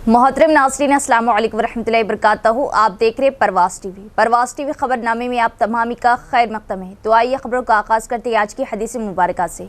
मोहतरम नाज़रीन अस्सलाम वालेकुम रहमतुल्लाहि वबरकातुहू। आप देख रहे परवास टीवी खबरनामे में आप तमामी का खैर मक़दम है। तो आइए खबरों का आगाज़ करते हैं आज की हदीस मुबारक से।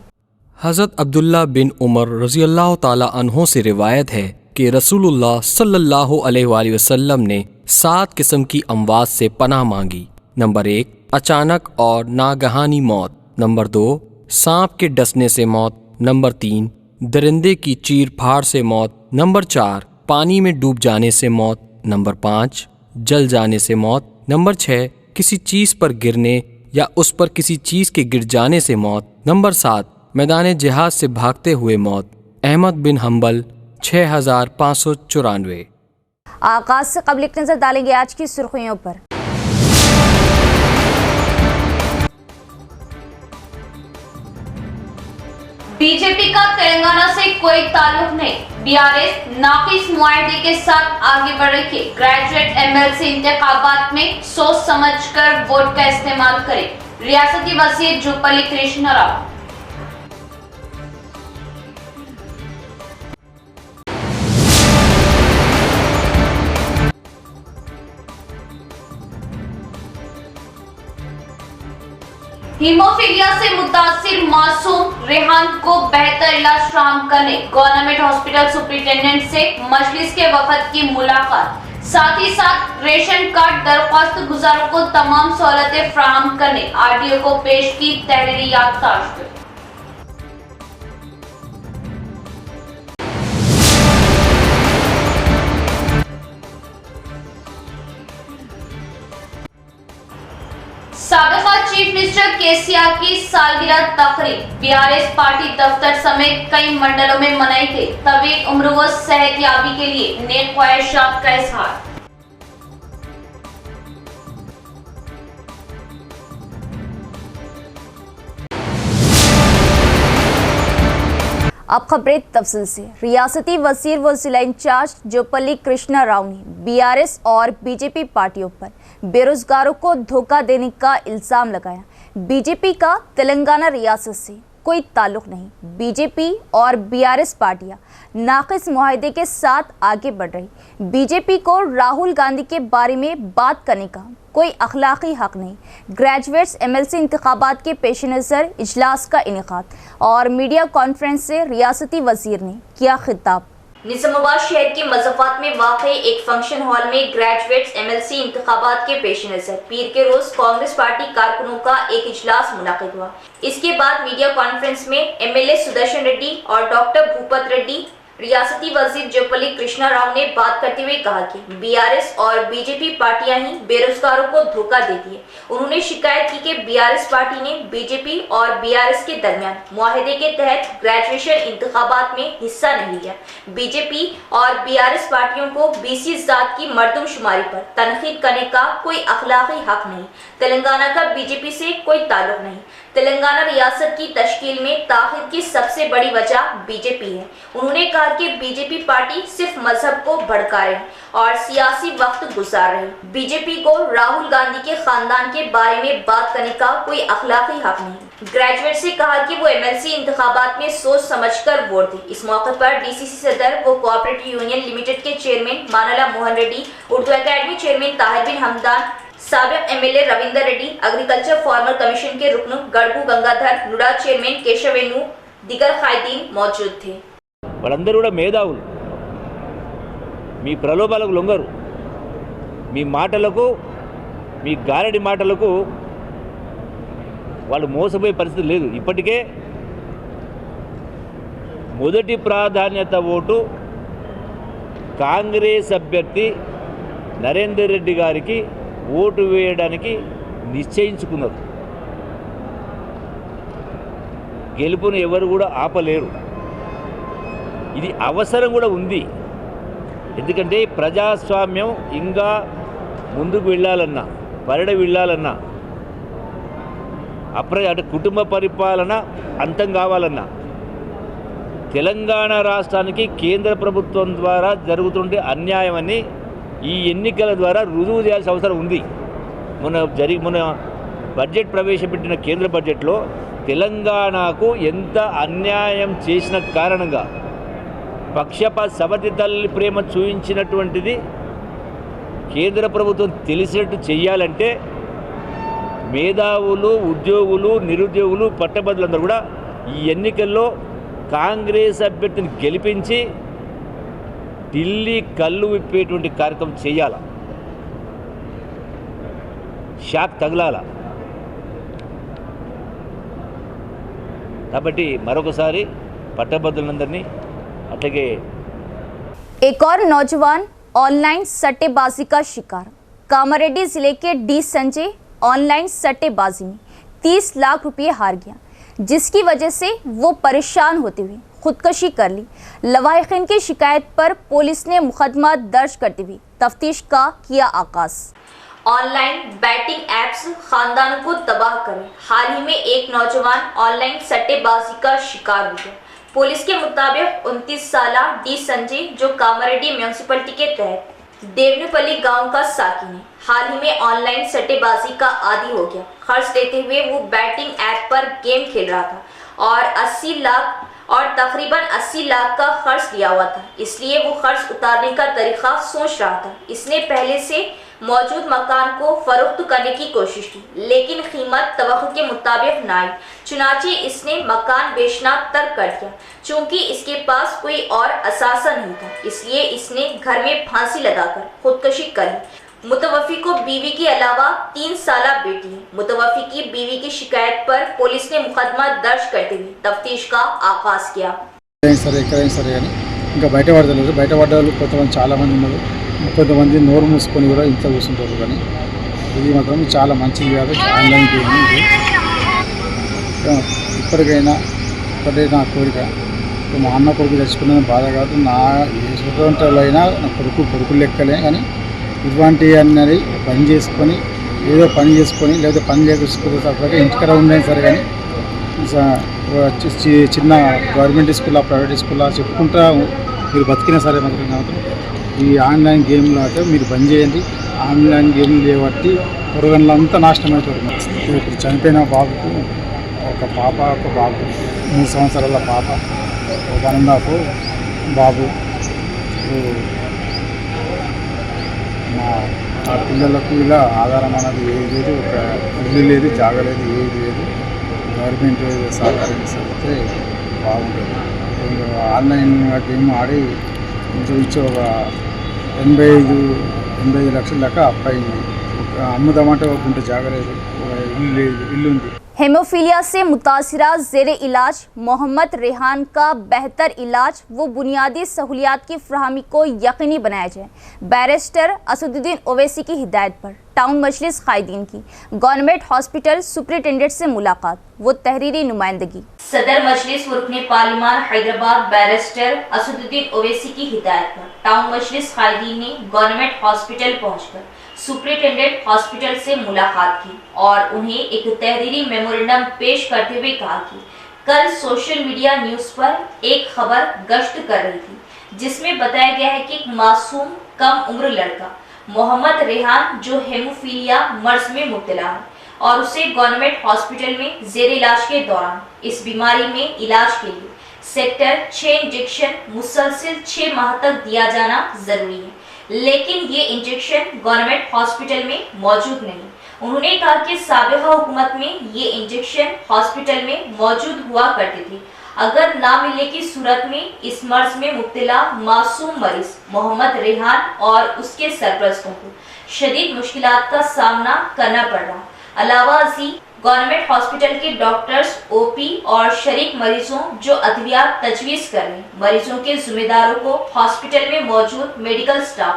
हज़रत अब्दुल्ला बिन उमर रज़ियल्लाहु ताला अन्हो से रिवायत है कि रसूलुल्लाह सल्लल्लाहु अलैहि वसल्लम ने 7 किस्म की अमवात से पनाह मांगी। नंबर 1, अचानक और नागहानी मौत। नंबर 2, सांप के डसने से मौत। नंबर 3, दरिंदे की चीर फाड़ से मौत। नंबर 4, पानी में डूब जाने से मौत। नंबर 5, जल जाने से मौत। नंबर 6, किसी चीज़ पर गिरने या उस पर किसी चीज़ के गिर जाने से मौत। नंबर 7, मैदान जिहाद से भागते हुए मौत। अहमद बिन हम्बल 6594। आगाज़ से कबल एक नज़र डालेंगे आज की सुर्खियों पर। बीजेपी का तेलंगाना से कोई ताल्लुक नहीं, बीआरएस नाकिस मुआहदे के साथ आगे बढ़ रही है। ग्रेजुएट एमएलसी इंतखाबात में सोच समझकर वोट का इस्तेमाल करें, रियासती वज़ीर जुप्पल्ली कृष्णा राव। हीमोफीलिया से मुतासिर मासूम रेहान को बेहतर इलाज फराहम करने गवर्नमेंट हॉस्पिटल सुपरिटेंडेंट से मजलिस के वफद की मुलाकात। साथ ही साथ रेशन कार्ड दरख्वास्त गुजारों को तमाम सहूलतें फराहम करने आरडीओ को पेश की तहरीरी याददाश्त। साबिका चीफ मिनिस्टर केसीआर की सालगिरह तकरीब बीआरएस पार्टी दफ्तर समेत कई मंडलों में मनाई गई। तवील उम्र व सेहतयाबी के लिए नेक ख्वाहिशात का इजहार। अब खबरें तफसील से। रियासती वज़ीर व जिला इंचार्ज जुप्पल्ली कृष्णा राव ने बीआरएस और बीजेपी पार्टियों पर बेरोजगारों को धोखा देने का इल्ज़ाम लगाया। बीजेपी का तेलंगाना रियासत से कोई ताल्लुक नहीं। बीजेपी और बीआरएस पार्टियां नाक़िस मुआहदे के साथ आगे बढ़ रही। बीजेपी को राहुल गांधी के बारे में बात करने का कोई अखलाकी हक नहीं। ग्रेजुएट्स एमएलसी इंतखाबात के पेश नज़र इजलास का इनेकाद और मीडिया कॉन्फ्रेंस से रियासती वज़ीर ने किया खिताब। निज़ामाबाद शहर के मज़फ़ात में वाक़ई एक फंक्शन हॉल में ग्रेजुएट्स एमएलसी इंतखाबात के पेश नज़र पीर के रोज़ कांग्रेस पार्टी कारकुनों का एक इजलास मुनाक़िद हुआ। इसके बाद मीडिया कॉन्फ्रेंस में एमएलए सुदर्शन रेड्डी और डॉक्टर भूपत रेड्डी, रियासती वज़ीर जुप्पल्ली कृष्णा राव ने बात करते हुए कहा कि बीआरएस और बीजेपी पार्टियां ही बेरोजगारों को धोखा देती है। उन्होंने शिकायत की कि बीआरएस पार्टी ने बीजेपी और बीआरएस के दरमियान मुआहदे के तहत ग्रेजुएशन इंतखाबात में हिस्सा नहीं लिया। बीजेपी और बीआरएस पार्टियों को बीसी जात की मर्दमशुमारी पर तनकीद करने का कोई अखलाकी हक नहीं। तेलंगाना का बीजेपी से कोई ताल्लुक नहीं। तेलंगाना रियासत की तश्कील में ताख़ीर की सबसे बड़ी वजह बीजेपी है। उन्होंने कहा कि बीजेपी पार्टी सिर्फ मजहब को भड़का रही और सियासी वक्त गुजार रही। बीजेपी को राहुल गांधी के खानदान के बारे में बात करने का कोई अखलाकी हक नहीं। ग्रेजुएट से कहा कि वो एमएलसी इंतखाबात में सोच समझकर वोट दी। इस मौके पर डीसीसी सदर व कोऑपरेटिव यूनियन लिमिटेड के चेयरमैन मानला मोहन रेड्डी, उर्दू अकेडमी चेयरमैन ताहिर बिन हमदान, साबिक MLA Ravinder Reddy, agriculture farmer commission के रुकन गड़बू गंगाधर, नुडा चेयरमैन केशवेनु, दिगर कायदीन मौजूद थे। వాళ్ళందరూ కూడా మేధావులు, మీ ప్రలోభాలకు లొంగరు, మీ మాటలకు, మీ గారడి మాటలకు వాళ్ళు మోసపోయే పరిస్థితి లేదు. ఇప్పటికే మొదటి ప్రాధాన్యత ఓటు కాంగ్రెస్ అభ్యర్థి నరేందర్ రెడ్డి గారికి ఓటు వేయడానికి నిశ్చయించుకున్నారు. గెలుపును ఎవరు కూడా ఆపలేరు. ఇది అవసరం కూడా ఉంది. ఎందుకంటే ప్రజాస్వామ్యం ఇంకా ముందుకు వెళ్ళాలన్నా, పరిడ వెళ్ళాలన్నా, అంటే కుటుంబ పరిపాలన అంతం కావాలన్నా తెలంగాణ రాష్ట్రానికి కేంద్ర ప్రభుత్వం ద్వారా జరుగుతుండే అన్యాయమని ఈ ఎన్నికల ద్వారా రుజువు చేయాల్సిన అవసరం ఉంది. మొన్న బడ్జెట్ ప్రవేశపెట్టిన కేంద్ర బడ్జెట్లో తెలంగాణకు ఎంత అన్యాయం చేసిన కారణంగా పక్షపాత సవతి తల్లి ప్రేమ చూపించినటువంటిది కేంద్ర ప్రభుత్వం తెలిసినట్టు చెయ్యాలంటే మేధావులు, ఉద్యోగులు, నిరుద్యోగులు, పట్టభద్రులందరూ కూడా ఈ ఎన్నికల్లో కాంగ్రెస్ అభ్యర్థిని గెలిపించి ఢిల్లీ కళ్ళు విప్పేటువంటి కార్యక్రమం చేయాల, షాక్ తగలాల. కాబట్టి మరొకసారి పట్టభద్రులందరినీ అట్లాగే एक और नौजवान ऑनलाइन सट्टेबाजी का शिकार। कामारेड्डी जिले के डी संजय ऑनलाइन सट्टेबाजी में 30 लाख रुपए हार गया, जिसकी वजह से वो परेशान होते हुए खुदकशी कर ली। लवाहिकीन की शिकायत पर पुलिस ने मुकदमा दर्ज करते हुए तफ्तीश का किया आगाज। ऑनलाइन बैटिंग एप्स खानदानों को तबाह करें। हाल ही में एक नौजवान ऑनलाइन सट्टेबाजी का शिकार हो गया। पुलिस के मुताबिक 29 साल डी संजय, जो कामारेड्डी म्यूनिसिपैलिटी के तहत देवनपल्ली गांव का साकिन है, हाल ही में ऑनलाइन सट्टेबाजी का आदी हो गया। खर्च लेते हुए वो बैटिंग ऐप पर गेम खेल रहा था और 80 लाख और तकरीबन 80 लाख का खर्च लिया हुआ था, इसलिए वो खर्च उतारने का तरीका सोच रहा था। इसने पहले से मौजूद मकान को फरोख्त करने की कोशिश की, लेकिन कीमत तवक्को के मुताबिक न आई। चुनाचे इसने मकान बेचना तर्क कर दिया। चूंकि इसके पास कोई और असासा नहीं था, इसलिए इसने घर में फांसी लगाकर खुदकशी कर ली। मुतवफ़ी को बीवी के अलावा 3 साला बेटी है। मुतवफ़ी की बीवी की शिकायत पर पुलिस ने मुकदमा दर्ज करते हुए तफ्तीश का आगाज किया। సరే కానీ ఇంకా బయట పడతలేదు. బయట పడ్డవాళ్ళు కొంతమంది చాలామంది ఉన్నారు, కొంతమంది నోరు మూసుకొని కూడా ఇంత కూర్చుంటారు. కానీ ఇది మాత్రం చాలా మంచిది కాదు. ఆన్లైన్ గేమ్ ఇది. ఇప్పటికైనా ఒకటే నా కోరిక, మా అన్న కొడుకు తెచ్చుకున్నది బాధ కాదు, నా ఏ స్వతంత్రాలు అయినా నా కొడుకులు లెక్కలే. కానీ ఇటువంటి అన్నది పని చేసుకొని ఏదో పని చేసుకొని లేకపోతే పని చేసుకునే తప్పక ఇంటికడ ఉన్నాయి సరే. కానీ చిన్న గవర్నమెంట్ స్కూల్, ప్రైవేట్ స్కూల్ చెప్పుకుంటా మీరు బతికినా సరే మాత్రం ఈ ఆన్లైన్ గేమ్లో అయితే మీరు బంద్ చేయండి. ఆన్లైన్ గేమ్లు చేయబట్టి పొరగన్లంతా నాశనం అవుతారు. ఇప్పుడు చనిపోయిన బాబుకు ఒక పాప, ఒక బాబు, 3 సంవత్సరాల పాప, 1.5 బాబు. మా పిల్లలకు ఇలా ఆధారం అనేది ఏది లేదు, ఒక ఇల్లు లేదు, జాగా లేదు, ఏది లేదు. గవర్నమెంట్ సహకరిస్తే బాగుంటుంది. ఆన్లైన్ గేమ్ ఆడి ఇంచుమించు ఒక 85 లక్షల దాకా అప్పయింది. అమ్ముదామంటే ఒక గుంట జాగా లేదు, ఒక ఇల్లు ఉంది. हेमोफीलिया से मुतासिरा ज़ेरे इलाज मोहम्मद रेहान का बेहतर इलाज व बुनियादी सहूलियात की फराहमी को यकीनी बनाया जाए। बैरिस्टर असदुद्दीन ओवैसी की हिदायत पर टाउन मजलिस कायदीन की गवर्नमेंट हॉस्पिटल सुपरिटेंडेंट से मुलाकात व तहरीरी नुमाइंदगी। सदर मजलिस व रुकने पार्लिमान हैदराबाद बैरिस्टर असदुद्दीन ओवैसी की हिदायत पर टाउन मजलिस कायदीन ने गवर्नमेंट हॉस्पिटल पहुंचकर सुपरिटेंडेंट हॉस्पिटल से मुलाकात की और उन्हें एक तहरीरी मेमोरेंडम पेश करते हुए कहा कि कल सोशल मीडिया न्यूज़ पर एक खबर गश्त कर रही थी, जिसमें बताया गया है कि एक मासूम कम उम्र लड़का मोहम्मद रेहान, जो हेमोफीलिया मर्ज में मुब्तला है और उसे गवर्नमेंट हॉस्पिटल में जेर इलाज के दौरान इस बीमारी में इलाज के लिए सेक्टर 6 इंजेक्शन मुसलसिल 6 माह तक दिया जाना जरूरी है, लेकिन ये इंजेक्शन गवर्नमेंट हॉस्पिटल में मौजूद नहीं। उन्होंने कहा कि साबिका हुकूमत में ये इंजेक्शन हॉस्पिटल में मौजूद हुआ करते थे। अगर ना मिलने की सूरत में इस मर्ज में मुब्तला मासूम मरीज मोहम्मद रेहान और उसके सरपरस्तों को शदीद मुश्किलात का सामना करना पड़ रहा। अलावा अजी गवर्नमेंट हॉस्पिटल के डॉक्टर्स, ओपी और शरीक मरीजों जो अद्वियात तजवीज़ कर रहे हैं, मरीजों के जिम्मेदारों को हॉस्पिटल में मौजूद मेडिकल स्टाफ,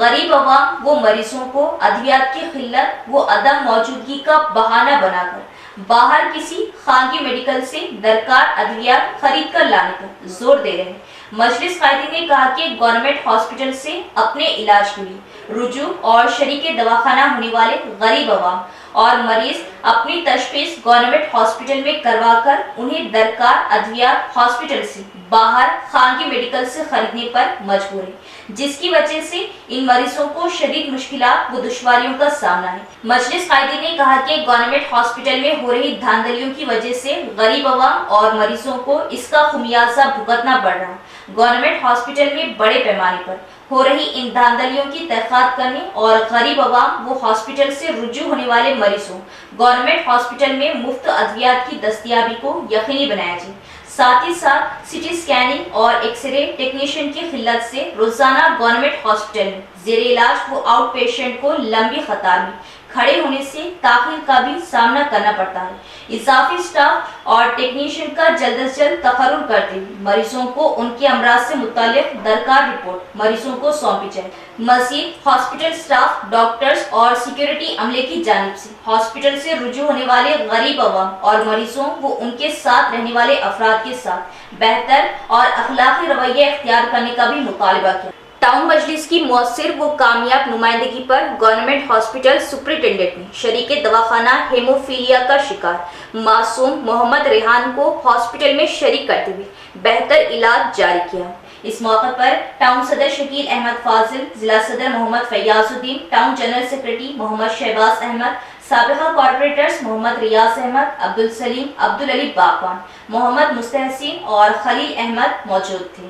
गरीब अवाम वो मरीजों को अद्वियात की किल्लत व अदम मौजूदगी का बहाना बनाकर बाहर किसी खानगी मेडिकल से दरकार अद्वियात खरीद कर लाने पर जोर दे रहे हैं। मजलिस कायदीन ने कहा कि गवर्नमेंट हॉस्पिटल से अपने इलाज के लिए रुजू और शरीक दवाखाना होने वाले गरीब अवाम اور مریض اپنی تشخیص گورنمنٹ ہاسپٹل میں کروا کر انہیں درکار ادویات ہاسپٹل سے باہر خانگی میڈیکل سے خریدنے پر مجبور ہے، جس کی وجہ سے ان مریضوں کو شدید مشکلات و دشواریوں کا سامنا ہے۔ مجلس قائدین نے کہا کہ گورنمنٹ ہاسپٹل میں ہو رہی دھاندلیوں کی وجہ سے غریب عوام اور مریضوں کو اس کا خمیازہ بھگتنا پڑ رہا ہے۔ گورنمنٹ ہاسپٹل میں بڑے پیمانے پر ہو رہی ان دھاندلیوں کی تحقیقات کرنے اور غریب عوام و ہاسپٹل سے رجوع ہونے والے مریضوں گورنمنٹ ہاسپٹل میں مفت ادویات کی دستیابی کو یقینی بنایا جائے۔ ساتھ ہی ساتھ سی ٹی اسکیننگ اور ایکس رے ٹیکنیشین کی قلت سے روزانہ گورنمنٹ ہاسپٹل میں زیر علاج و آؤٹ پیشنٹ کو لمبی قطار میں کھڑے ہونے سے تاخیر کا بھی سامنا کرنا پڑتا ہے۔ اضافی سٹاف اور ٹیکنیشین کا جلد از جلد تقرر کرتے ہوئے مریضوں کو ان کے امراض سے متعلق درکار رپورٹ مریضوں کو سونپی جائے۔ مزید ہاسپٹل سٹاف، ڈاکٹرز اور سیکیورٹی عملے کی جانب سے ہاسپٹل سے رجوع ہونے والے غریب عوام اور مریضوں و ان کے ساتھ رہنے والے افراد کے ساتھ بہتر اور اخلاقی رویہ اختیار کرنے کا بھی مطالبہ کیا۔ ٹاؤن مجلس کی مؤثر و کامیاب نمائندگی پر گورنمنٹ ہاسپٹل سپرنٹینڈنٹ نے شریک دواخانہ ہیموفیلیا کا شکار معصوم محمد ریحان کو ہاسپٹل میں شریک کرتے ہوئے بہتر علاج جاری کیا۔ اس موقع پر ٹاؤن صدر شکیل احمد فاضل، ضلع صدر محمد فیاض الدین، ٹاؤن جنرل سیکرٹری محمد شہباز احمد، سابقہ کارپوریٹرز محمد ریاض احمد، عبدالسلیم، عبدالعلی باقوان، محمد مستحسین اور خلیل احمد موجود تھے۔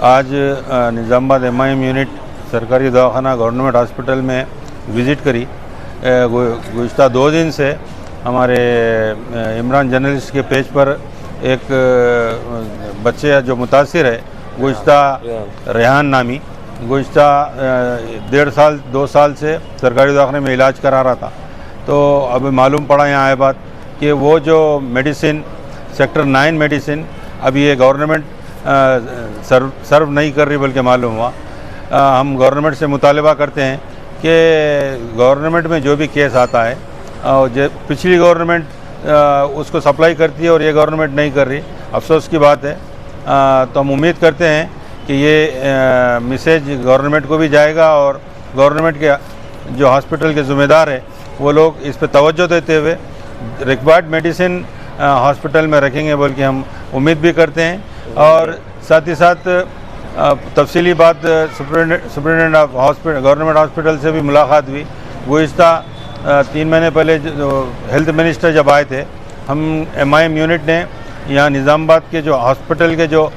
آج نظام آباد ایم یونٹ سرکاری دواخانہ گورنمنٹ ہاسپٹل میں وزٹ کری۔ گزشتہ 2 دن سے ہمارے عمران جرنلسٹ کے پیج پر ایک بچے جو متاثر ہے گزشتہ ریحان نامی، گزشتہ 1.5 سال 2 سال سے سرکاری دواخانے میں علاج کرا رہا تھا۔ تو اب معلوم پڑا یہاں آئے بات کہ وہ جو میڈیسن سیکٹر 9 میڈیسن اب یہ گورنمنٹ سرو نہیں کر رہی بلکہ معلوم ہوا۔ ہم گورنمنٹ سے مطالبہ کرتے ہیں کہ گورنمنٹ میں جو بھی کیس آتا ہے پچھلی گورنمنٹ اس کو سپلائی کرتی ہے اور یہ گورنمنٹ نہیں کر رہی، افسوس کی بات ہے۔ تو ہم امید کرتے ہیں کہ یہ میسیج گورنمنٹ کو بھی جائے گا اور گورنمنٹ کے جو ہاسپٹل کے ذمہ دار ہیں وہ لوگ اس پہ توجہ دیتے ہوئے ریکوائرڈ میڈیسن ہاسپٹل میں رکھیں گے بول کے ہم امید بھی کرتے ہیں۔ اور ساتھ ہی ساتھ تفصیلی بات superintendent of hospital government hospital سے بھی ملاقات ہوئی۔ گزشتہ 3 مہینے پہلے ہیلتھ منسٹر جب آئے تھے، ہم ایم یونٹ نے یہاں نظام آباد کے جو ہاسپٹل کے جو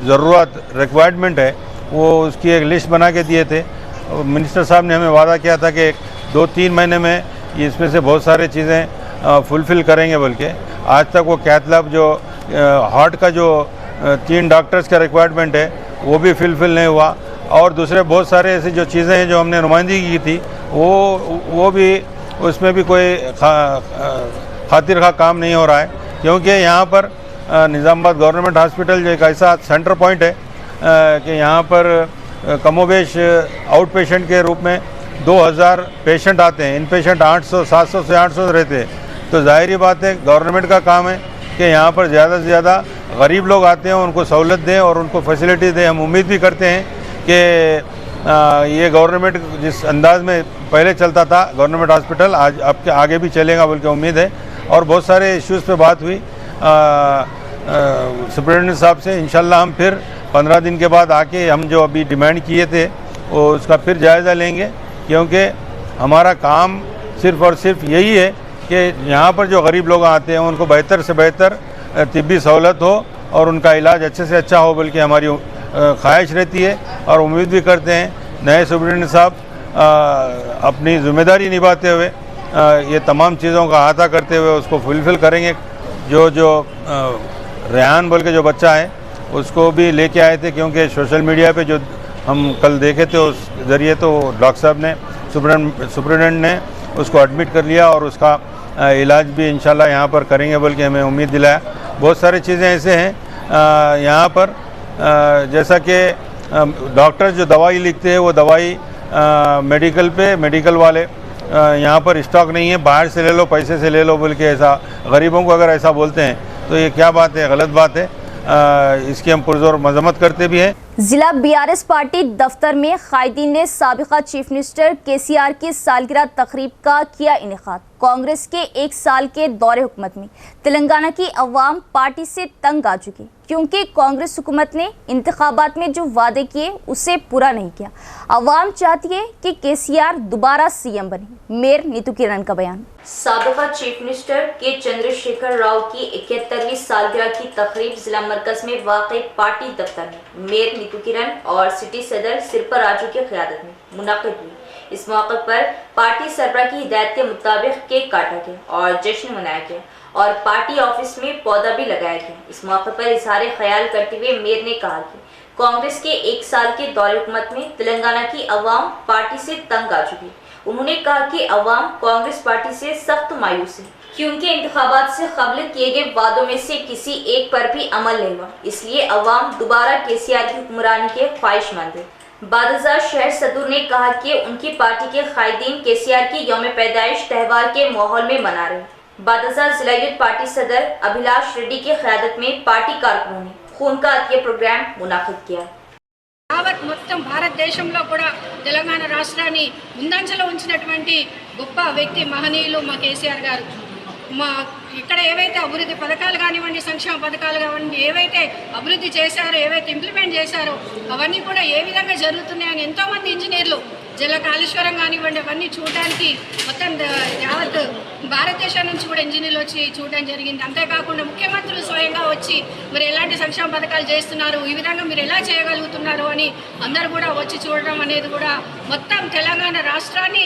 ضرورت ریکوائرمنٹ ہے وہ اس کی ایک لسٹ بنا کے دیے تھے۔ منسٹر صاحب نے ہمیں وعدہ کیا تھا کہ 2-3 مہینے میں اس میں سے بہت سارے چیزیں فلفل کریں گے بلکہ آج تک وہ کیتھ لیب جو ہارٹ کا جو 3 ڈاکٹرز کا ریکوائرمنٹ ہے وہ بھی فلفل نہیں ہوا، اور دوسرے بہت سارے ایسی جو چیزیں ہیں جو ہم نے نمائندگی کی تھی وہ بھی اس میں بھی کوئی خاطر خواہ کام نہیں ہو رہا ہے، کیونکہ یہاں پر نظام آباد گورنمنٹ ہاسپٹل جو ایک ایسا سینٹر پوائنٹ ہے کہ یہاں پر کم و بیش آؤٹ پیشنٹ کے روپ میں 2000 پیشنٹ آتے ہیں، ان پیشنٹ 700 سے 800 رہتے ہیں۔ تو ظاہری بات ہے گورنمنٹ کا کام ہے کہ یہاں پر زیادہ سے زیادہ غریب لوگ آتے ہیں ان کو سہولت دیں اور ان کو فیسلٹی دیں۔ ہم امید بھی کرتے ہیں کہ یہ گورنمنٹ جس انداز میں پہلے چلتا تھا گورنمنٹ ہاسپٹل آج اب کے آگے بھی چلے گا بلکہ امید ہے۔ اور بہت سارے ایشوز پہ بات ہوئی سپرنٹینڈنٹ صاحب سے، انشاءاللہ ہم پھر 15 دن کے بعد آ کے ہم جو ابھی ڈیمانڈ کیے تھے وہ اس کا پھر جائزہ لیں گے، کیونکہ ہمارا کام صرف اور صرف یہی ہے کہ یہاں پر جو غریب لوگ آتے ہیں ان کو بہتر سے بہتر طبی سہولت ہو اور ان کا علاج اچھے سے اچھا ہو بلکہ ہماری خواہش رہتی ہے۔ اور امید بھی کرتے ہیں نئے سپرنٹینڈنٹ صاحب اپنی ذمہ داری نبھاتے ہوئے یہ تمام چیزوں کا احاطہ کرتے ہوئے اس کو فلفل کریں گے۔ جو ریحان بول کے جو بچہ ہے اس کو بھی لے کے آئے تھے، کیونکہ سوشل میڈیا پہ جو ہم کل دیکھے تھے اس ذریعے تو ڈاکٹر صاحب نے سپرنٹینڈنٹ نے اس کو ایڈمٹ کر لیا اور اس کا علاج بھی انشاءاللہ یہاں پر کریں گے بلکہ ہمیں امید دلایا۔ بہت ساری چیزیں ایسے ہیں یہاں پر، جیسا کہ ڈاکٹر جو دوائی لکھتے ہیں وہ دوائی میڈیکل والے یہاں پر اسٹاک نہیں ہے، باہر سے لے لو، پیسے سے لے لو بلکہ ایسا غریبوں کو اگر ایسا بولتے ہیں تو یہ کیا بات ہے، غلط بات ہے۔ इसकी हम पुरजोर मजम्मत करते भी हैं। जिला बीआरएस पार्टी दफ्तर में कायदीन ने साबिका चीफ मिनिस्टर केसीआर की सालगिरह तकरीब का किया इनेकाद। कांग्रेस के एक साल के दौरे हुकूमत में तेलंगाना की अवाम पार्टी से तंग आ चुकी, क्योंकि कांग्रेस हुकूमत ने इंतखाबात में जो वादे किए उसे पूरा नहीं किया। अवाम चाहती है कि केसीआर दोबारा सीएम बने। मेयर नीतू किरण का बयान। साबिका चीफ मिनिस्टर के चंद्रशेखर राव की 71वीं सालगिरह की तकरीब जिला मरकज में वाक़ई पार्टी दफ्तर में मेयर नीतू किरण और सिटी सदर सिरपर राजू की क़यादत में मुनाक़िद हुई। इस मौके पर पार्टी सरबराह की हिदायत के मुताबिक केक काटा गया और जश्न मनाया गया और पार्टी ऑफिस में पौधा भी लगाया गया। इस मौके पर इजहार ख्याल करते हुए मेयर ने कहा कि कांग्रेस के एक साल के दौरे हुकूमत में तेलंगाना की अवाम पार्टी से तंग आ चुकी। उन्होंने कहा कि अवाम कांग्रेस पार्टी से सख्त मायूस है, क्योंकि इंतखाबात से कबल किए गए वादों में से किसी एक पर भी अमल नहीं हुआ। इसलिए अवाम दोबारा केसीआर की हुक्मरानी के ख्वाहिशमंद है। बादशाह शहर सदूर ने कहा कि उनकी पार्टी के कायदीन केसीआर की यौम पैदाइश त्यौहार के माहौल में मना रहे। बादशाह जिला यूथ पार्टी सदर अभिलाष रेड्डी की क़यादत में पार्टी कारकुनों ने खून का अतिया प्रोग्राम मुनाकिद किया। యావత్ మొత్తం భారతదేశంలో కూడా తెలంగాణ రాష్ట్రాన్ని ముందంజలో ఉంచినటువంటి గొప్ప వ్యక్తి మహనీయులు మా కేసీఆర్ గారు. మా ఇక్కడ ఏవైతే అభివృద్ధి పథకాలు కానివ్వండి, సంక్షేమ పథకాలు కానివ్వండి, ఏవైతే అభివృద్ధి చేశారో, ఏవైతే ఇంప్లిమెంట్ చేశారో అవన్నీ కూడా ఏ విధంగా జరుగుతున్నాయని ఎంతోమంది ఇంజనీర్లు జల కాళేశ్వరం కానివ్వండి అవన్నీ చూడడానికి మొత్తం యావత్ భారతదేశం నుంచి కూడా ఇంజనీర్లు వచ్చి చూడడం జరిగింది. అంతేకాకుండా ముఖ్యమంత్రులు స్వయంగా వచ్చి మరి ఎలాంటి సంక్షేమ పథకాలు చేస్తున్నారు, ఈ విధంగా మీరు ఎలా చేయగలుగుతున్నారు అని అందరూ కూడా వచ్చి చూడడం అనేది కూడా మొత్తం తెలంగాణ రాష్ట్రాన్ని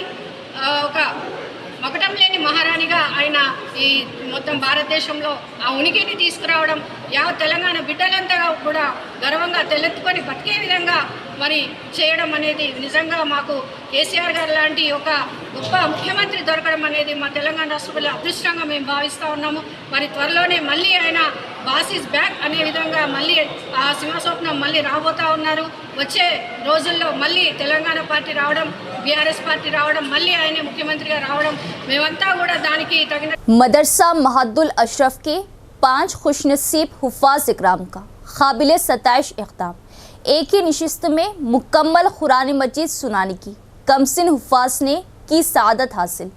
ఒక మకటం లేని మహారాణిగా ఆయన ఈ మొత్తం భారతదేశంలో ఆ ఉనికిని తీసుకురావడం, తెలంగాణ బిడ్డలంతా కూడా గర్వంగా తలెత్తుకొని బతికే విధంగా మరి చేయడం అనేది నిజంగా మాకు కేసీఆర్ గారు లాంటి ఒక గొప్ప ముఖ్యమంత్రి దొరకడం అనేది మా తెలంగాణ రాష్ట్రంలో అదృష్టంగా మేము భావిస్తూ ఉన్నాము. మరి త్వరలోనే మళ్ళీ ఆయన బాస్ ఈజ్ బ్యాక్ అనే విధంగా మళ్ళీ ఆ సింహస్వప్నం మళ్ళీ రాబోతూ ఉన్నారు. వచ్చే రోజుల్లో మళ్ళీ తెలంగాణ పార్టీ రావడం, बीआरएस पार्टी रावడం, మళ్ళీ ఆయనే ముఖ్యమంత్రిగా రావడం, మేమంతా కూడా దానికి తగిన मदरसा महद्दुल अशरफ के 5 खुशनसीब हुफ़ाज़ इकराम का काबिल सताइश इक़दाम। एक ही नशिस्त में मुकम्मल कुरान मजीद सुनाने की कमसिन हुफ़ाज़ ने की सआदत हासिल,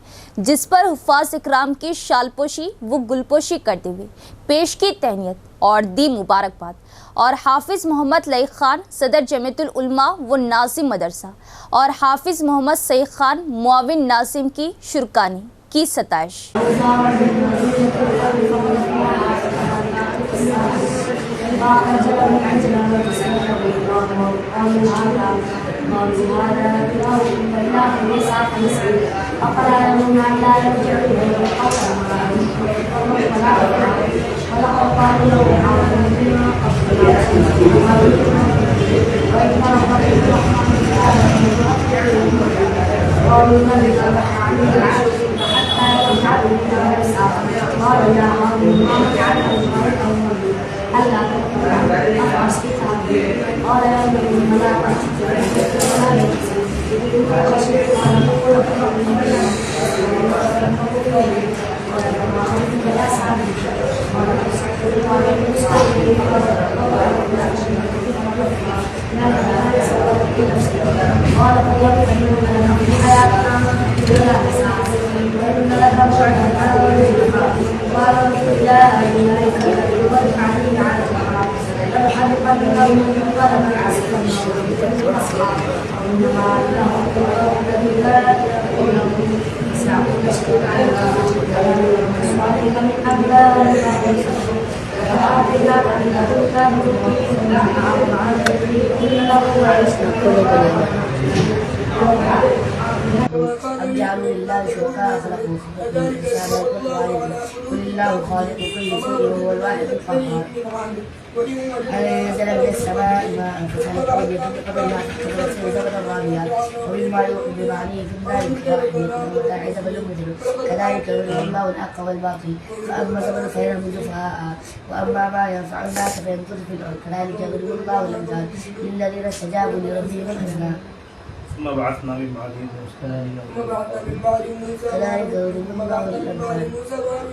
जिस पर हुफ़ाज़ इकराम की शालपोशी व गुलपोशी करते हुए पेश की तहनीत और दी मुबारकबाद। और हाफिज़ मोहम्मद लई ख़ान सदर जमीयतुल उलमा व नाज़िम मदरसा और हाफिज़ मोहम्मद सईद ख़ान मुआविन नाज़िम की शुरकानी की सताइश। الله خالق كل شيء وهو الواحد القهار. الذي نزل من السماء ماء فسالت به بقدر ما تحتمل السيل زبد الرابيات ومما يوقد عليه في النار متاع زبد مثل كذلك يري الله الحق والباطل فاما زبد فينبذ جفاء واما ما ينفع الناس فيمكث في الارض كذلك يضرب الله الامثال للذين استجابوا لربهم الحسنى ثم بعثنا من بعدهم كذلك يضرب الله الأمثال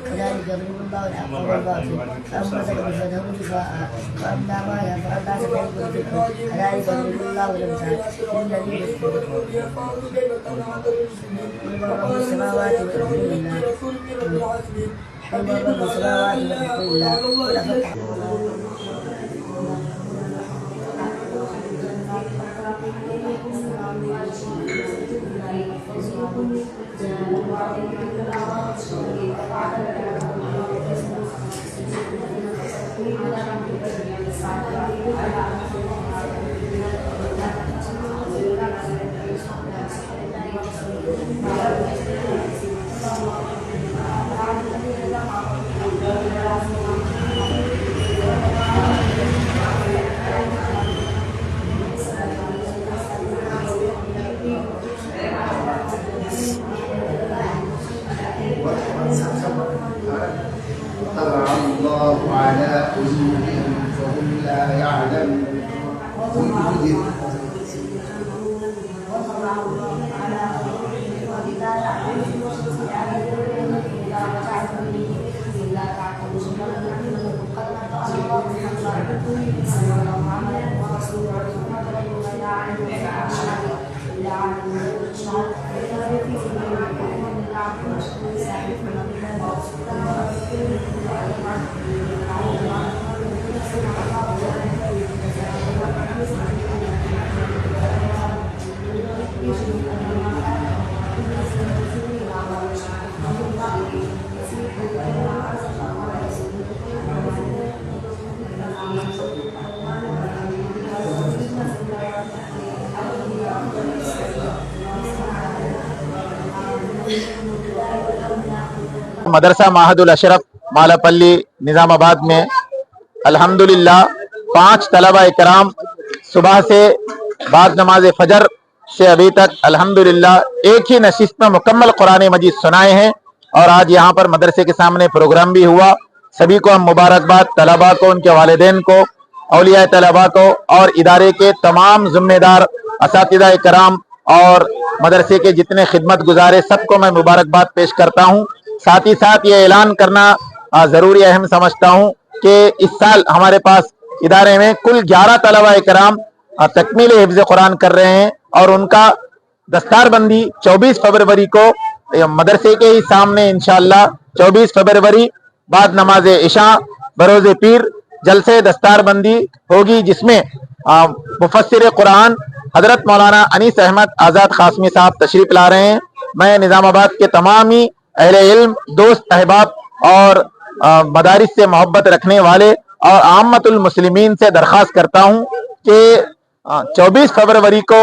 كذلك يضرب الله الحق والباطل فأما بفتهم جفاء وأما ما ينفع الناس فيكون كذلك يضرب الله الأمثال للذين يكفرون قل رب السماوات والأرض لله قل رب السماوات والأرض لله قل أفتح طبع الله على قلوبهم فهم لا يعلمون मदरसा माहदुल अशरफ मालापल्ली निज़ामाबाद में अल्हम्दुलिल्लाह 5 तलबा इकराम सुबह से बाद नमाज फजर से अभी तक अल्हम्दुलिल्लाह एक ही नशिस्त में मुकम्मल कुरान मजीद सुनाए हैं। और आज यहाँ पर मदरसे के सामने प्रोग्राम भी हुआ। सभी को हम मुबारकबाद, तलबा को, उनके वालिदैन को, औलिया तलबा को और इदारे के तमाम जिम्मेदार असातिज़ा इकराम और मदरसे के जितने खिदमत गुजारे सबको मैं मुबारकबाद पेश करता हूँ। साथ ही साथ ये ऐलान करना ज़रूरी अहम समझता हूँ कि इस साल हमारे पास इदारे में कुल 11 तलबा इकराम तकमील हिफ्ज़ कुरान कर रहे हैं और उनका दस्तारबंदी 24 फरवरी को मदरसे के ही सामने इंशाअल्लाह 24 फरवरी बाद नमाज इशा बरोज़ पीर जलसे दस्तारबंदी होगी, जिसमें मुफस्सिर कुरान हजरत मौलाना अनीस अहमद आज़ाद क़ासमी साहब तशरीफ ला रहे हैं। मैं निज़ामाबाद के तमाम ही अहले इल्म, दोस्त, अहबाब और मदारिस से मोहब्बत रखने वाले और आम्मतुल मुस्लिमीन से दरख्वास्त करता हूँ कि 24 फरवरी को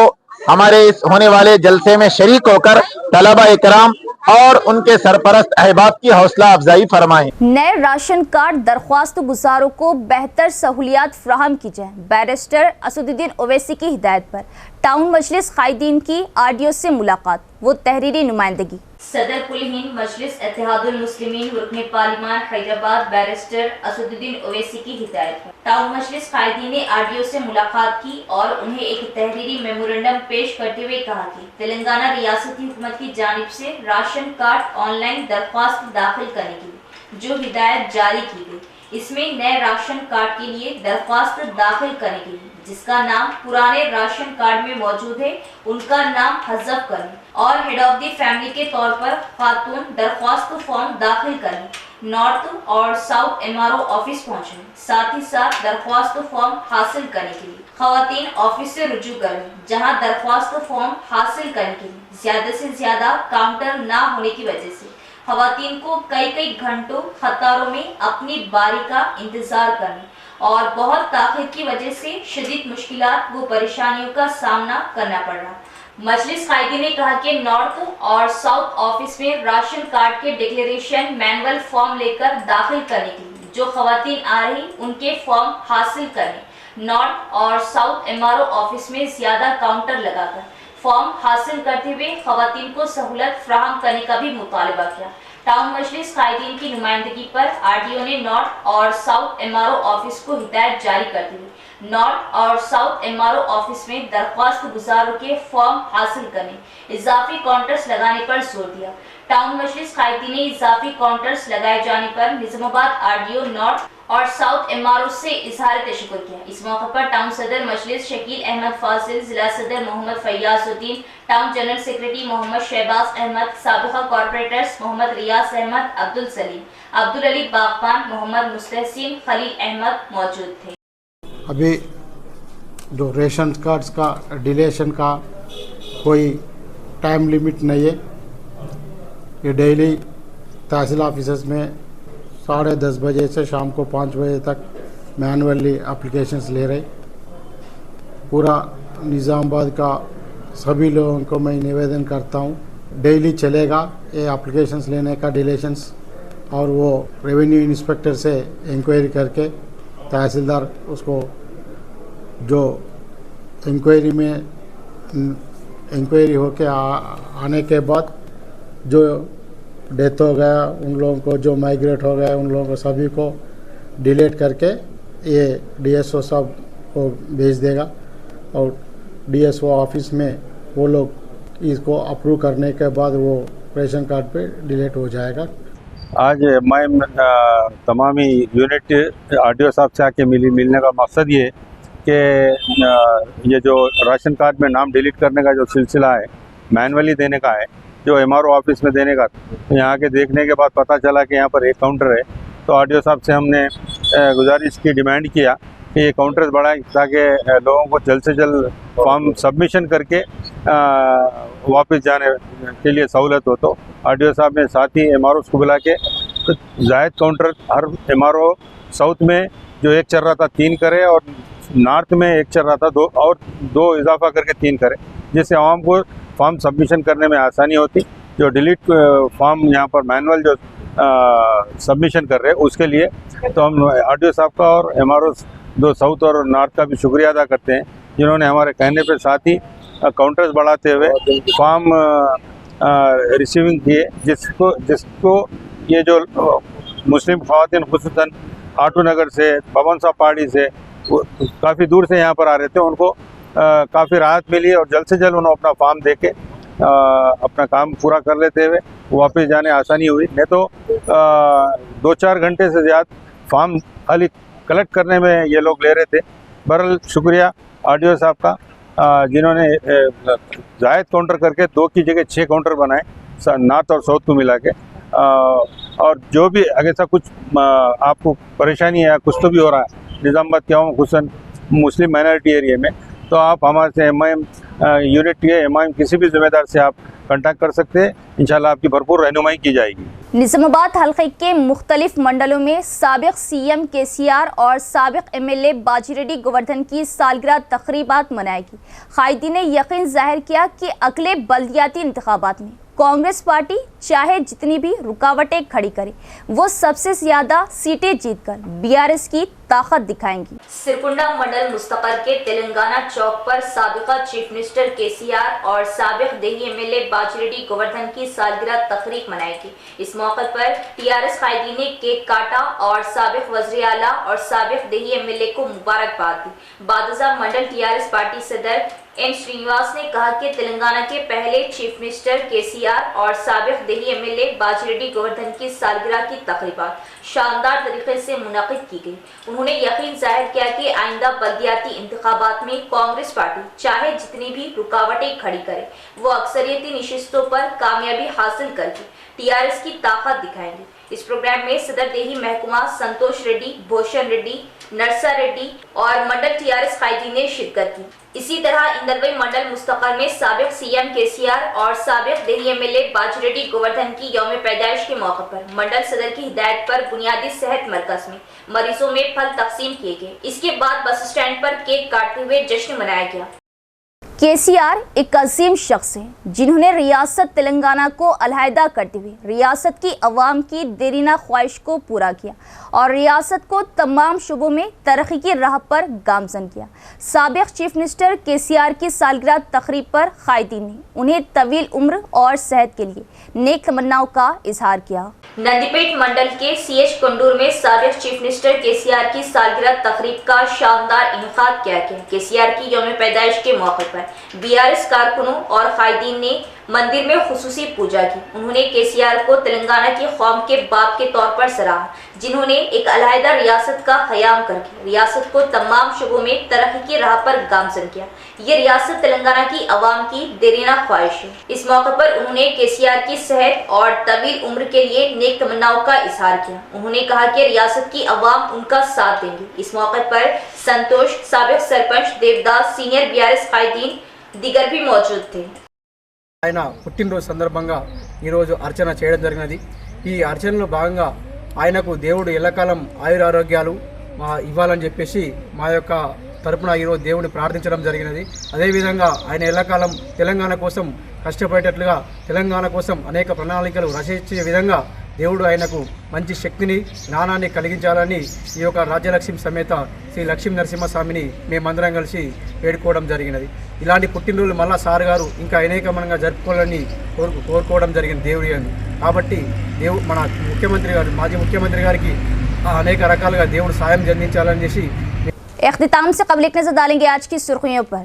हमारे इस होने वाले जलसे में शरीक होकर तलबा इकराम और उनके सरपरस्त अहबाब की हौसला अफजाई फरमाएं। नए राशन कार्ड दरख्वास्त गुजारों को बेहतर सहूलियात फ्राहम की जाए, बैरिस्टर असदुद्दीन ओवैसी की हिदायत पर टाउन मजलिस कायदीन की आरडीओ से मुलाकात व तहरीरी नुमाइंदगी। सदर कुल हिंद मजलिस इत्तेहादुल मुस्लिमीन रुकने पार्लिमान हैदराबाद बैरिस्टर असदुद्दीन ओवैसी की हिदायत पर टाउन मजलिस कायदीन ने आरडीओ से मुलाकात की और उन्हें एक तहरीरी मेमोरेंडम पेश करते हुए कहा कि तेलंगाना रियासती हुकूमत की जानिब से राशन कार्ड ऑनलाइन दरख्वास्त दाखिल करने के लिए जो हिदायत जारी की गई, इसमें नए राशन कार्ड के लिए दरख्वास्त दाखिल करने के लिए जिसका नाम पुराने राशन कार्ड में मौजूद है उनका नाम हज़फ करने और हेड ऑफ द फैमिली के तौर पर खातून दरख्वास्त फॉर्म दाखिल करने नॉर्थ और साउथ एमआरओ ऑफिस पहुंचने, साथ ही साथ दरख्वास्त फॉर्म हासिल करने के लिए खवातीन ऑफिस से रुजू करें, जहां दरख्वास्त फॉर्म हासिल करने के लिए ज्यादा से ज्यादा काउंटर ना होने की वजह से खवातीन को कई घंटों कतारों में अपनी बारी का इंतजार करने और बहुत ताखीर की वजह से शदीद मुश्किलात व परेशानियों का सामना करना पड़ रहा। मजलिस कायदी ने कहा कि नॉर्थ और साउथ ऑफिस में राशन कार्ड के डिक्लेरेशन मैनुअल फॉर्म लेकर दाखिल करने के लिए जो खवातीन आ रही उनके फॉर्म हासिल करने नॉर्थ और साउथ एमआरओ ऑफिस में ज्यादा काउंटर लगाकर फॉर्म हासिल करते हुए खवातीन को सहूलत फ्राहम करने का भी मुतालबा किया। टाउन मजलिस कायदीन की नुमाइंदगी पर आरटीओ ने नॉर्थ और साउथ एमआरओ ऑफिस को हिदायत जारी करते हुए नॉर्थ और साउथ एमआरओ ऑफिस में दरख्वास्त गुजारों के फॉर्म हासिल करने, इजाफी काउंटर्स लगाने पर जोर दिया। टाउन मजलिस कायदी ने इजाफी काउंटर्स लगाए जाने पर निजामाबाद आरडीओ नॉर्थ और साउथ एमआरओ से इजहार तशक्कुर किया। इस मौके पर टाउन सदर मजलिस शकील अहमद फाजिल, जिला सदर Mohammad Fayazuddin, town general secretary Mohammad Shahbaz Ahmad, साबिका कॉर्पोरेटर्स मोहम्मद रियाज अहमद, अब्दुल सलीम, अब्दुल अली बागबान, मोहम्मद मुस्तहसिन, खलील अहमद मौजूद थे। अभी जो रेशन कार्ड्स का डिलेशन का कोई टाइम लिमिट नहीं है। ये डेली तहसील ऑफिसेस में 10:30 बजे से शाम को 5 बजे तक मैनुअली एप्लीकेशंस ले रहे। पूरा निज़ामाबाद का सभी लोगों को मैं निवेदन करता हूँ, डेली चलेगा ये एप्लीकेशंस लेने का डिलेशंस, और वो रेवेन्यू इंस्पेक्टर से इंक्वायरी करके तहसीलदार उसको जो इंक्वायरी में इंक्वायरी होके आने के बाद जो डेथ हो गया उन लोगों को, जो माइग्रेट हो गया उन लोगों को, सभी को डिलीट करके ये डीएसओ साहब को भेज देगा और डीएसओ ऑफिस में वो लोग इसको अप्रूव करने के बाद वो रेशन कार्ड पे डिलीट हो जाएगा। आज मैं तमामी यूनिट आरडीओ साहब से आके मिलने का मकसद ये कि ये जो राशन कार्ड में नाम डिलीट करने का जो सिलसिला है, मैनुअली देने का है, जो एमआरओ ऑफिस में देने का, यहाँ के देखने के बाद पता चला कि यहाँ पर एक काउंटर है, तो आरडीओ साहब से हमने गुजारिश की, डिमांड किया कि ये काउंटर्स बढ़ाएं ताकि लोगों को जल्द से जल्द फॉर्म सबमिशन करके वापस जाने के लिए सहूलत हो। तो आरडीओ साहब ने साथ ही एमआरओ को बुला के जायद काउंटर हर एमआरओ साउथ में जो एक चल रहा था 3 करे और नॉर्थ में एक चल रहा था 2 और 2 इजाफा करके 3 करे, जिससे आवाम को फॉर्म सबमिशन करने में आसानी होती। जो डिलीट फॉर्म यहाँ पर मैनुअल जो सबमिशन कर रहे हैं उसके लिए तो हम आरडीओ साहब का और एमआरओ 2 साउथ और नॉर्थ का भी शुक्रिया अदा करते हैं, जिन्होंने हमारे कहने पर साथ ही काउंटर्स बढ़ाते हुए फॉर्म रिसीविंग किए, जिसको ये जो मुस्लिम ख़वातीन खुसूसन आटू नगर से, भवन साहब पहाड़ी से काफ़ी दूर से यहाँ पर आ रहे थे, उनको काफ़ी राहत मिली और जल्द से जल्द उन्होंने अपना फॉर्म दे के अपना काम पूरा कर लेते हुए वापस जाने आसानी हुई। नहीं तो 2-4 घंटे से ज़्यादा फॉर्म खाली कलेक्ट करने में ये लोग ले रहे थे। बहरहाल शुक्रिया आरडीओ साहब का, जिन्होंने जायद काउंटर करके 2 की जगह 6 काउंटर बनाए नॉर्थ और साउथ को मिला के। और जो भी अगर ऐसा कुछ आपको परेशानी है, कुछ तो भी हो रहा है निज़ामाबाद के खुसूसन मुस्लिम माइनॉरिटी एरिया में, तो आप हमारे से एमआईएम यूनिट के एमआईएम किसी भी जिम्मेदार से आप कांटेक्ट कर सकते हैं। इंशाल्लाह आपकी भरपूर रहनुमाई की जाएगी। निज़ामाबाद हल्के के मुख्तलिफ मंडलों में साबिक सीएम केसीआर और साबिक एमएलए बाजीरेड्डी गोवर्धन की सालगिरह तकरीबात मनाएगी। कायदी ने यकीन जाहिर किया कि अगले बल्दियाती इंतखाबात में कांग्रेस पार्टी चाहे जितनी भी रुकावटें खड़ी करे, वो सबसे ज्यादा सीटें जीतकर बीआरएस की ताकत दिखाएंगी। सिरकुंडा मंडल मुस्तकर के तेलंगाना चौक पर साबिका चीफ मिनिस्टर केसीआर और साबिक देही एमएलए बाजीरेड्डी गोवर्धन की सालगिरह तकरीब मनाएगी। इस मौके पर टीआरएस कायदी ने केक काटा और साबिक वज़ीर आला और साबिक देही एमएलए को मुबारकबाद दी। बादशाह मंडल टीआरएस पार्टी सदर एन श्रीनिवास ने कहा कि तेलंगाना के पहले चीफ मिनिस्टर केसीआर और साबिक देही एमएलए बाजीरेड्डी गोवर्धन की सालगिरह की तकरीबात शानदार तरीके से मुनक़िद की गई। उन्होंने यकीन जाहिर किया कि आइंदा बल्दियाती इंतखाबात में कांग्रेस पार्टी चाहे जितनी भी रुकावटें खड़ी करे, वो अक्सरियती निशिस्तों पर कामयाबी हासिल करके टीआरएस की ताकत दिखाएंगे। इस प्रोग्राम में सदर देही महकुमा संतोष रेड्डी, भूषण रेड्डी, नरसा रेड्डी और मंडल टीआरएस कायदी ने शिरकत की। इसी तरह इंदलवई मंडल मुस्तकर में साबिक सीएम केसीआर और साबिक देही एमएलए बाजीरेड्डी गोवर्धन की यौम पैदाइश के मौके पर मंडल सदर की हिदायत पर बुनियादी सेहत मरकज में मरीजों में फल तकसीम किए गए। इसके बाद बस स्टैंड पर केक काटते हुए जश्न मनाया गया। केसीआर एक अजीम शख्स है जिन्होंने रियासत तेलंगाना को अलहदा करते हुए रियासत की अवाम की देरीना ख्वाहिश को पूरा किया और रियासत को तमाम शुबों में तरक्की की राह पर गामजन किया। साबिक चीफ मिनिस्टर केसीआर की सालगिरह तकरीब पर कायदीन ने उन्हें तवील उम्र और सेहत के लिए नेक तमन्नाओं का इजहार किया। नंदीपेट मंडल के सीएच कुंडूर में साबिक चीफ मिनिस्टर केसीआर की सालगिरह तकरीब का शानदार इनेकाद किया गया। केसीआर की यौम पैदाइश के मौके पर बीआरएस कारकुनों और कायदीन ने मंदिर में खुसूसी पूजा की। उन्होंने केसीआर को तेलंगाना की कौम के बाप के तौर पर सराहा, जिन्होंने एक अलहदा रियासत का क़याम करके रियासत को तमाम शुबों में तरक्की की राह पर गामजन किया। ये रियासत तेलंगाना की अवाम की देरीना ख्वाहिश है। इस मौके पर उन्होंने केसीआर की सेहत और तवील उम्र के लिए नेक तमन्नाओं का इजहार किया। उन्होंने कहा कि रियासत की अवाम उनका साथ देंगी। इस मौके पर संतोष, साबिक सरपंच देवदास, सीनियर बीआरएस कायदीन दिगर भी मौजूद थे। ఆయన పుట్టినరోజు సందర్భంగా ఈరోజు అర్చన చేయడం జరిగినది। ఈ అర్చనలో భాగంగా ఆయనకు దేవుడు ఎల్లకాలం ఆయురారోగ్యాలు ఇవ్వాలని చెప్పేసి మా యొక్క తరపున ఈరోజు దేవుడిని ప్రార్థించడం జరిగినది। అదేవిధంగా ఆయన ఎల్లకాలం తెలంగాణ కోసం కష్టపడేటట్లుగా తెలంగాణ కోసం అనేక ప్రణాళికలు రచించే విధంగా దేవుడు ఆయనకు మంచి శక్తిని జ్ఞానాన్ని కలిగించాలని ఈ యొక్క రాజ్యలక్ష్మి సమేత శ్రీ లక్ష్మీ నరసింహస్వామిని మేమందరం కలిసి వేడుకోవడం జరిగినది। ఇలాంటి పుట్టినరోజులు మళ్ళా సార్ గారు ఇంకా అనేకమంగా జరుపుకోవాలని కోరుకోవడం జరిగింది దేవుడి అని। కాబట్టి మన ముఖ్యమంత్రి గారు మాజీ ముఖ్యమంత్రి గారికి అనేక రకాలుగా దేవుడు సాయం అందించాలని చేసి इख्तिताम से क़ब्ल एक नज़र डालेंगे आज की सुर्खियों पर।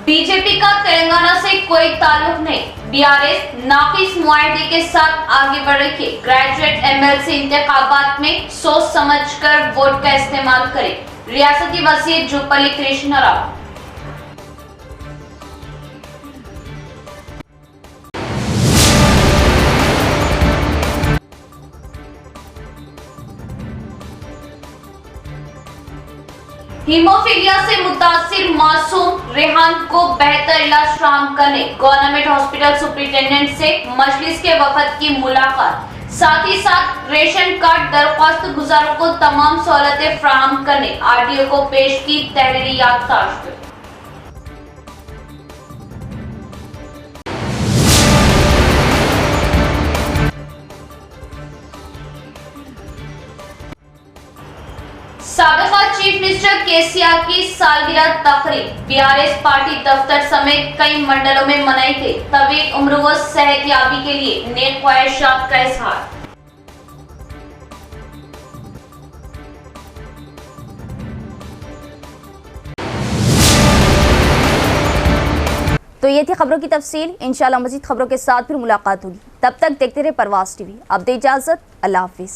बीजेपी का तेलंगाना से कोई ताल्लुक नहीं, बीआरएस नाकिस मुआहदे के साथ आगे बढ़ रही है। ग्रेजुएट एमएलसी इंतखाबात में सोच समझकर वोट का इस्तेमाल करें, रियासती वज़ीर जुप्पल्ली कृष्ण राव। हीमोफीलिया से मुतासिर मासूम रेहान को बेहतर इलाज फराहम करने गवर्नमेंट हॉस्पिटल सुपरिटेंडेंट से मजलिस के वफद की मुलाकात, साथ ही साथ रेशन कार्ड दरख्वास्त गुजारों को तमाम सहूलतें फराहम करने आरडीओ को पेश की तहरीरी याददाश्त। साबिका चीफ मिनिस्टर केसीआर की सालगिरह तकरीब बीआरएस पार्टी दफ्तर समेत कई मंडलों में मनाई गई। तवील उम्र व सेहतयाबी के लिए नेक ख्वाहिशात का इजहार। तो ये थी खबरों की तफसील। इंशाल्लाह मज़ीद खबरों के साथ फिर मुलाकात होगी। तब तक देखते रहे परवाज़ टीवी। अब दे इजाज़त, अल्लाह हाफिज़।